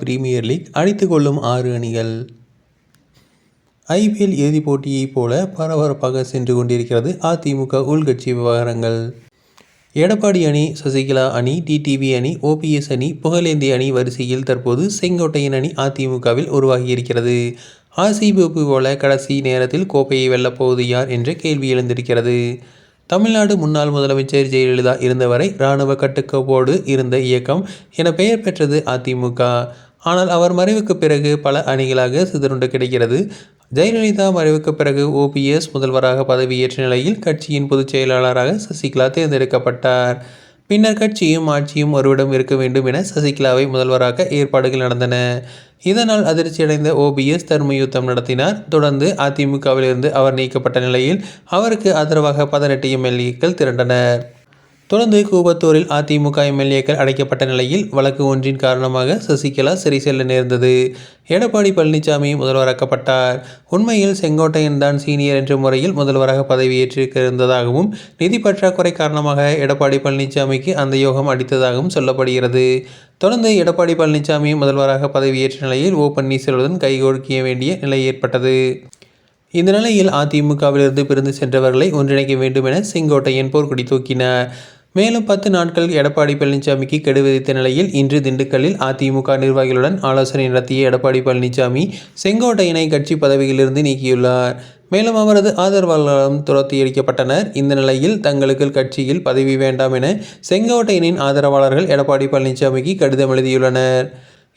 Premier league அடித்துக் கொள்ளும் 6 அணிகள். ஐபிஎல் இறுதிப் போட்டியைப் போல பரபரப்பாக சென்று கொண்டிருக்கிறது அதிமுக உள்கட்சி விவகாரங்கள். எடப்பாடி அணி, சசிகலா அணி, டிடிவி அணி, ஓபிஎஸ் அணி, புகழேந்தி அணி வரிசையில் தற்போது செங்கோட்டையன் அணி அதிமுகவில் உருவாகியிருக்கிறது. ஆர்சிபி போல கடைசி நேரத்தில் கோப்பையை வெல்லப்போவது யார் என்ற கேள்வி எழுந்திருக்கிறது. தமிழ்நாடு முன்னாள் முதலமைச்சர் ஜெயலலிதா இருந்தவரை இராணுவ கட்டுக்கோப்போடு இருந்த இயக்கம் என பெயர் பெற்றது அதிமுக. ஆனால் அவர் மறைவுக்கு பிறகு பல அணிகளாக சிதறுண்டு கிடைக்கிறது. ஜெயலலிதா மறைவுக்கு பிறகு ஓபிஎஸ் முதல்வராக பதவியேற்ற நிலையில் கட்சியின் பொதுச் செயலாளராக சசிகலா தேர்ந்தெடுக்கப்பட்டார். பின்னர் கட்சியும் ஆட்சியும் ஒருவிடம் இருக்க வேண்டும் என சசிகலாவை முதல்வராக ஏற்பாடுகள் நடந்தன. இதனால் அதிர்ச்சியடைந்த ஓபிஎஸ் தர்மயுத்தம் நடத்தினார். தொடர்ந்து அதிமுகவிலிருந்து அவர் நீக்கப்பட்ட நிலையில் அவருக்கு ஆதரவாக 18 எம்எல்ஏக்கள் திரண்டனர். தொடர்ந்து கூவத்தூரில் அதிமுக எம்எல்ஏக்கள் அடைக்கப்பட்ட நிலையில் வழக்கு ஒன்றின் காரணமாக சசிகலா சிறை செல்ல நேர்ந்தது. எடப்பாடி பழனிசாமி முதல்வராக்கப்பட்டார். உண்மையில் செங்கோட்டையன் தான் சீனியர் என்ற முறையில் முதல்வராக பதவியேற்றிருந்ததாகவும் நிதி பற்றாக்குறை காரணமாக எடப்பாடி பழனிசாமிக்கு அந்த யோகம் அடித்ததாகவும் சொல்லப்படுகிறது. தொடர்ந்து எடப்பாடி பழனிசாமி முதல்வராக பதவியேற்ற நிலையில் பன்னீர்செல்வத்துடன் கைகோர்க்க வேண்டிய நிலை ஏற்பட்டது. இந்த நிலையில் அதிமுகவிலிருந்து பிரிந்து சென்றவர்களை ஒன்றிணைக்க வேண்டும் என செங்கோட்டையன் போர்க்கொடி தூக்கினார். மேலும் 10 நாட்கள் எடப்பாடி பழனிசாமிக்கு கெடு விதித்த நிலையில் இன்று திண்டுக்கல்லில் அதிமுக நிர்வாகிகளுடன் ஆலோசனை நடத்திய எடப்பாடி பழனிசாமி செங்கோட்டையனை கட்சி பதவியிலிருந்து நீக்கியுள்ளார். மேலும் அவரது ஆதரவாளர்களும் துரத்தியடிக்கப்பட்டனர். இந்த நிலையில் தங்களுக்கு கட்சியில் பதவி வேண்டாம் என செங்கோட்டையனின் ஆதரவாளர்கள் எடப்பாடி பழனிசாமிக்கு கடிதம் எழுதியுள்ளனர்.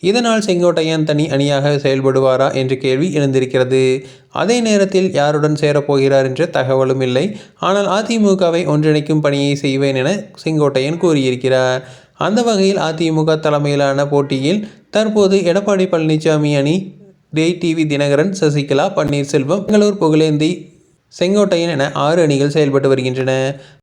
இதனால் செங்கோட்டையன் தனி அணியாக செயல்படுவாரா என்ற கேள்வி எழுந்திருக்கிறது. அதே நேரத்தில் யாருடன் சேரப்போகிறார் என்ற தகவலும் இல்லை. ஆனால் அதிமுகவை ஒன்றிணைக்கும் பணியை செய்வேன் என செங்கோட்டையன் கூறியிருக்கிறார். அந்த வகையில் அதிமுக தலைமையிலான போட்டியில் தற்போது எடப்பாடி பழனிசாமி அணி, டிடிவி தினகரன், சசிகலா, பன்னீர்செல்வம், பெங்களூர் புகழேந்தி, செங்கோட்டையன் என 6 அணிகள் செயல்பட்டு வருகின்றன.